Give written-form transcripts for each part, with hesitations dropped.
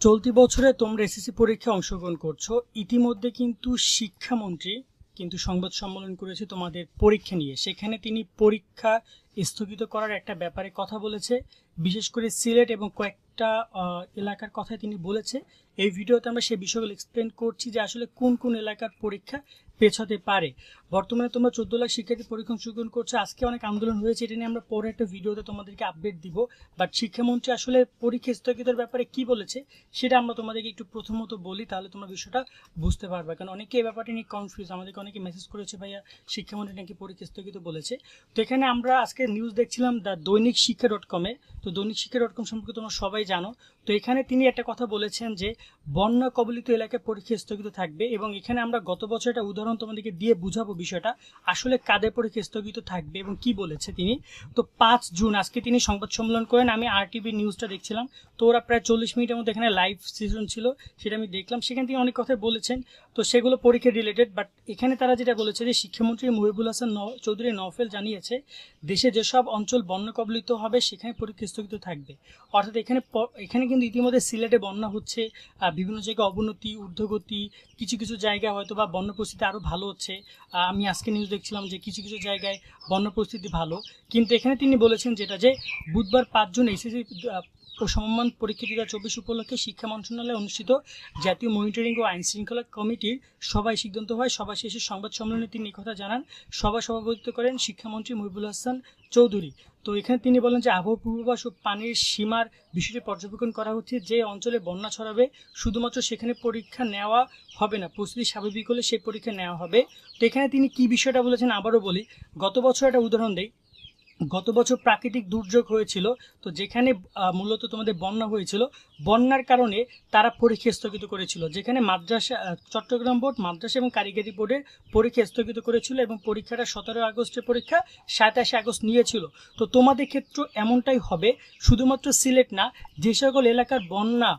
চলতি বছরে তোমরা এসএসসি পরীক্ষায় অংশগ্রহণ করছো। ইতিমধ্যে কিন্তু শিক্ষামন্ত্রী কিন্তু সংবাদ সম্মেলন করেছে তোমাদের পরীক্ষা নিয়ে। সেখানে তিনি পরীক্ষা স্থগিত করার একটা ব্যাপারে কথা বলেছে, বিশেষ করে সিলেট এবং কয়েকটা এলাকার কথা তিনি বলেছে। এই ভিডিওতে আমরা সেই বিষয়গুলো এক্সপ্লেন করছি যে আসলে কোন কোন এলাকার পরীক্ষা পেছাতে পারে। বর্তমানে তোমরা 14 লাখ শিক্ষার্থী পরীক্ষা অংশগ্রহণ করছো। আজকে অনেক আন্দোলন হয়েছে, এটা নিয়ে আমরা পরে একটা ভিডিওতে তোমাদেরকে আপডেট দিব। বাট শিক্ষামন্ত্রী আসলে পরীক্ষা স্থগিতের ব্যাপারে কি বলেছে সেটা আমরা তোমাদেরকে একটু প্রথমত বলি, তাহলে তোমরা বিষয়টা বুঝতে পারবে। কারণ অনেকে এই ব্যাপারটা নিয়ে কনফিউজ, আমাদেরকে অনেকে মেসেজ করেছে ভাইয়া শিক্ষামন্ত্রী নাকি পরীক্ষা স্থগিত বলেছে। তো এখানে আমরা আজকে নিউজ দেখছিলাম দৈনিক শিক্ষা .com-এ। তো দৈনিক শিক্ষা .com সম্পর্কে তোমরা সবাই জানো। তো এখানে তিনি একটা কথা বলেছেন যে বন্যা কবলিত এলাকায় পরীক্ষা স্থগিত থাকবে, এবং এখানে আমরা গত বছর একটা উদাহরণ তোমাদেরকে দিয়ে বুঝাবো বিষয়টা আসলে কাদের পরীক্ষা স্থগিত থাকবে এবং কি বলেছে তিনি। তো 5 জুন আজকে তিনি সংবাদ সম্মেলন করেন। আমি RTV নিউজটা দেখছিলাম, তো ওরা প্রায় 40 মিনিটের মধ্যে এখানে লাইভ সেশন ছিল, সেটা আমি দেখলাম। সেখানে তিনি অনেক কথা বলেছেন, তো সেগুলো পরীক্ষা রিলেটেড। বাট এখানে তারা যেটা বলেছে যে শিক্ষামন্ত্রী মহিবুল হাসান চৌধুরী নওফেল জানিয়েছে দেশে যেসব অঞ্চল বন্যা কবলিত হবে সেখানে পরীক্ষা স্থগিত থাকবে। অর্থাৎ এখানে কিন্তু ইতিমধ্যে সিলেটে বন্যা হচ্ছে, বিভিন্ন জায়গায় অবনতি ঊর্ধ্বগতি, কিছু কিছু জায়গায় হয়তো বা বন্যা পরিস্থিতি আরও ভালো হচ্ছে। আমি আজকে নিউজ দেখছিলাম যে কিছু কিছু জায়গায় বন্যা পরিস্থিতি ভালো। কিন্তু এখানে তিনি বলেছেন যেটা যে বুধবার 5 জুন এসএসসি ও সমমান পরীক্ষা 2024 উপলক্ষে শিক্ষা মন্ত্রণালয়ে অনুষ্ঠিত জাতীয় মনিটরিং ও আইন শৃঙ্খলা কমিটির সভায় সিদ্ধান্ত হয়। সভা শেষে সংবাদ সম্মেলনে তিনি কথা জানান। সভাপতিত্ব করেন শিক্ষামন্ত্রী মহিবুল হাসান চৌধুরী। তো এখানে তিনি বলেন যে আবহাওয়া পূর্বাভাস ও পানির সীমার বিষয়টি পর্যবেক্ষণ করা হচ্ছে। যে অঞ্চলে বন্যা ছড়াবে শুধুমাত্র সেখানে পরীক্ষা নেওয়া হবে না, পরিস্থিতি স্বাভাবিক হলে সেই পরীক্ষা নেওয়া হবে। তো এখানে তিনি কি বিষয়টা বলেছেন আবারও বলি। গত বছর একটা উদাহরণ দেই। গত বছর প্রাকৃতিক দুর্যোগ হয়েছিল, তো যেখানে মূলত তোমাদের বন্যা হয়েছিল, বন্যার কারণে তারা পরীক্ষা স্থগিত করেছিল। যেখানে মাদ্রাসা চট্টগ্রাম বোর্ড, মাদ্রাসা এবং কারিগরি বোর্ডের পরীক্ষা স্থগিত করেছিল, এবং পরীক্ষাটা 17 আগস্টের পরীক্ষা 27 আগস্ট নিয়েছিল। তো তোমাদের ক্ষেত্রে এমনটাই হবে। শুধুমাত্র সিলেট না, যে সকল এলাকার বন্যা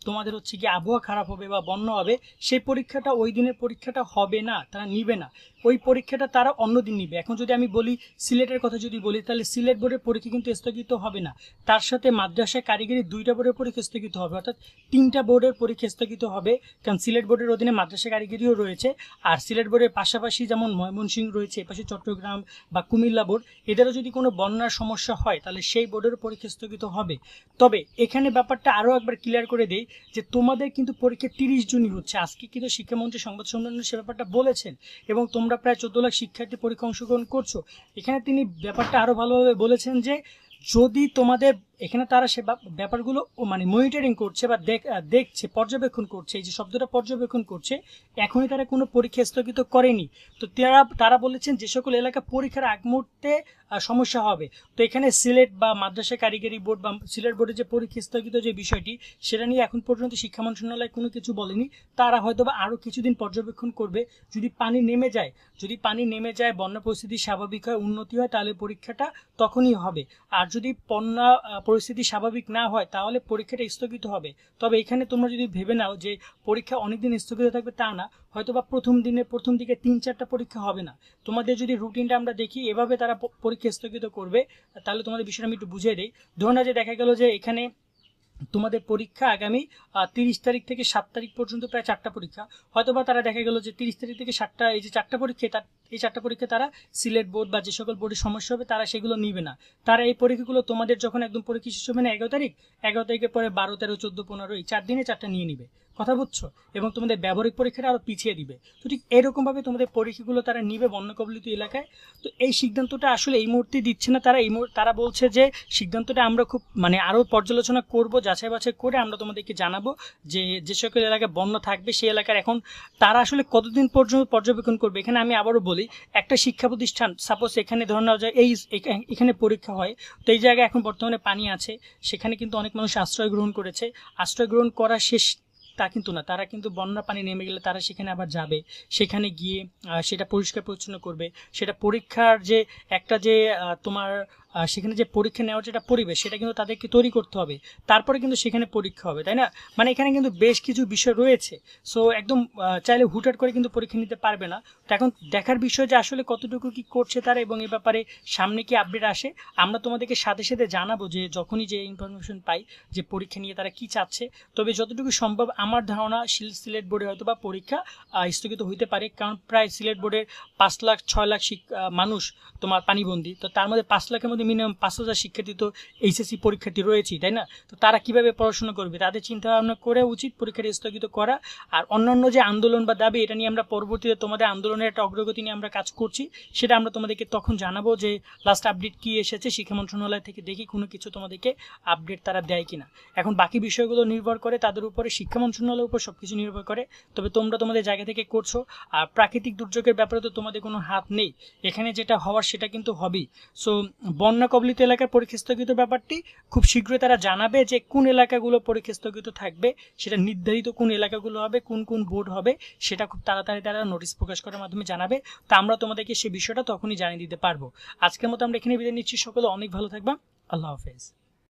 তোমাদের হচ্ছে কি আবহাওয়া খারাপ হবে বা বন্যা হবে, সেই পরীক্ষাটা ওই দিনের পরীক্ষাটা হবে না, তারা নিবে না। ওই পরীক্ষাটা তারা অন্যদিন নিবে। এখন যদি আমি বলি সিলেটের কথা যদি বলি, তাহলে সিলেট বোর্ডের পরীক্ষা কিন্তু স্থগিত হবে না, তার সাথে মাদ্রাসা কারিগরি 2টা বোর্ডের পরীক্ষা স্থগিত হবে, অর্থাৎ 3টা বোর্ডের পরীক্ষা স্থগিত হবে। কারণ সিলেট বোর্ডের অধীনে মাদ্রাসা কারিগরিও রয়েছে, আর সিলেট বোর্ডের পাশাপাশি যেমন ময়মনসিংহ রয়েছে, এপাশে চট্টগ্রাম বা কুমিল্লা বোর্ড, এদেরও যদি কোনো বন্যার সমস্যা হয় তাহলে সেই বোর্ডের পরীক্ষা স্থগিত হবে। তবে এখানে ব্যাপারটা আরও একবার ক্লিয়ার করে দেই যে তোমাদের কিন্তু পরীক্ষা 30 জুনই হচ্ছে। আজকে কিন্তু শিক্ষামন্ত্রী সংবাদ সম্মেলনে সে ব্যাপারটা বলেছেন, এবং তোমরা প্রায় 14 লাখ শিক্ষার্থী পরীক্ষা অংশগ্রহণ করছো। এখানে তিনি ব্যাপারটা আরও ভালোভাবে বলেছেন যে যদি তোমাদের এখানে তারা সে ব্যাপারগুলো মানে মনিটরিং করছে বা দেখছে, পর্যবেক্ষণ করছে, এই যে শব্দটা পর্যবেক্ষণ করছে, এখনই তারা কোনো পরীক্ষা স্থগিত করেনি। তো তারা বলেছেন যে সকল এলাকা পরীক্ষার আগ মুহূর্তে সমস্যা হবে। তো এখানে সিলেট বা মাদ্রাসা কারিগরি বোর্ড বা সিলেট বোর্ডের যে পরীক্ষা স্থগিত যে বিষয়টি, সেটা নিয়ে এখন পর্যন্ত শিক্ষা মন্ত্রণালয় কোনো কিছু বলেনি। তারা হয়তো বা আরও কিছুদিন পর্যবেক্ষণ করবে। যদি পানি নেমে যায়, বন্যা পরিস্থিতি স্বাভাবিক হয়, উন্নতি হয়, তাহলে পরীক্ষাটা তখনই হবে। আর যদি বন্যা পরিস্থিতি স্বাভাবিক না হয় তাহলে পরীক্ষাটা স্থগিত হবে। তবে এখানে তোমরা যদি ভেবে নাও যে পরীক্ষা অনেকদিন স্থগিত থাকবে, তা না। হয়তো বা প্রথম দিকে 3-4টা পরীক্ষা হবে না। তোমাদের যদি রুটিনটা আমরা দেখি, এভাবে তারা পরীক্ষা স্থগিত করবে। তাহলে তোমাদের বিষয়টা আমি একটু বুঝিয়ে দিই। ধরুন যে দেখা গেল যে এখানে তোমাদের পরীক্ষা আগামী 30 তারিখ থেকে 7 তারিখ পর্যন্ত প্রায় 4টা পরীক্ষা। হয়তোবা তারা দেখা গেল যে 30 তারিখ থেকে 7টা, এই যে 4টা পরীক্ষা, এই 4টা পরীক্ষা তারা সিলেট বোর্ড বা যে সকল বোর্ডের সমস্যা হবে তারা সেগুলো নিবে না। তারা এই পরীক্ষাগুলো তোমাদের যখন একদম পরীক্ষা শেষ হবে না 11 তারিখের পরে 12, 13, 14, 15 এই 4 দিনে 4টা নিয়ে নিবে। কথা বুঝছো? এবং তোমাদের ব্যবহারিক পরীক্ষাটা আরও পিছিয়ে দিবে। তো ঠিক এরকমভাবে তোমাদের পরীক্ষাগুলো তারা নিবে বন্যা কবলিত এলাকায়। তো এই সিদ্ধান্তটা আসলে এই মুহূর্তে দিচ্ছে না তারা। তারা বলছে যে সিদ্ধান্তটা আমরা খুব আরও পর্যালোচনা করব, যাচাই বাছাই করে আমরা তোমাদেরকে জানাবো যে সকল এলাকায় বন্যা থাকবে সেই এলাকার। এখন তারা আসলে কতদিন পর্যন্ত পর্যবেক্ষণ করবে, এখানে আমি আবারও বলি, একটা শিক্ষা প্রতিষ্ঠান সাপোজ এখানে ধরে নেওয়া যায় এখানে পরীক্ষা হয়, তো এই জায়গায় এখন বর্তমানে পানি আছে, সেখানে কিন্তু অনেক মানুষ আশ্রয় গ্রহণ করেছে। আশ্রয় গ্রহণ করা শেষ তা কিন্তু না, তারা কিন্তু বন্যা পানি নেমে গেলে তারা সেখানে আবার যাবে, সেখানে গিয়ে সেটা পরিষ্কার পরিচ্ছন্ন করবে। সেটা পরীক্ষার যে একটা যে তোমার সেখানে যে পরীক্ষা নেওয়ার যেটা পরিবেশ সেটা কিন্তু তাদেরকে তৈরি করতে হবে, তারপরে কিন্তু সেখানে পরীক্ষা হবে, তাই না? মানে এখানে কিন্তু বেশ কিছু বিষয় রয়েছে। সো একদম চাইলে হুটহাট করে কিন্তু পরীক্ষা নিতে পারবে না। তো এখন দেখার বিষয় যে আসলে কতটুকু কি করছে তারা এবং এ ব্যাপারে সামনে কি আপডেট আসে, আমরা তোমাদেরকে সাথে সাথে জানাবো যে যখনই যে ইনফরমেশন পাই যে পরীক্ষা নিয়ে তারা কি চাচ্ছে। তবে যতটুকু সম্ভব আমার ধারণা সিলেট বোর্ডে হয়তো বা পরীক্ষা স্থগিত হইতে পারে, কারণ প্রায় সিলেট বোর্ডের 5 লাখ 6 লাখ মানুষ তোমার পানিবন্দী, তো তার মধ্যে 5 লাখের মধ্যে মিনিমাম 5,000 শিক্ষার্থী তো এইচএসসি পরীক্ষার্থী রয়েছেই, তাই না? তো তারা কিভাবে পড়াশোনা করবে, তাদের চিন্তা ভাবনা করে উচিত পরীক্ষাটা স্থগিত করা। আর অন্যান্য যে আন্দোলন বা দাবি, এটা নিয়ে আমরা পরবর্তীতে তোমাদের আন্দোলনের একটা অগ্রগতি নিয়ে আমরা কাজ করছি, সেটা আমরা তোমাদেরকে তখন জানাবো যে লাস্ট আপডেট কি এসেছে শিক্ষা মন্ত্রণালয় থেকে, দেখি কোনো কিছু তোমাদেরকে আপডেট তারা দেয় কিনা। এখন বাকি বিষয়গুলো নির্ভর করে তাদের উপরে, শিক্ষা মন্ত্রণালয়ের উপর সবকিছু নির্ভর করে। তবে তোমরা তোমাদের জায়গা থেকে করছো। আর প্রাকৃতিক দুর্যোগের ব্যাপারে তো তোমাদের কোনো হাত নেই, এখানে যেটা হওয়ার সেটা কিন্তু হবেই। সো বন্যা কবলিত এলাকার পরীক্ষা স্থগিত ব্যাপারটি খুব শীঘ্রই তারা জানাবে যে কোন এলাকাগুলো পরীক্ষা স্থগিত থাকবে, সেটা নির্ধারিত কোন এলাকাগুলো হবে, কোন কোন বোর্ড হবে, সেটা খুব তাড়াতাড়ি তারা নোটিশ প্রকাশ করার মাধ্যমে জানাবে। তা আমরা তোমাদেরকে সেই বিষয়টা তখনই জানিয়ে দিতে পারবো। আজকের মতো আমরা এখানে বিদায় নিচ্ছি, সকলে অনেক ভালো থাকবা, আল্লাহ হাফেজ।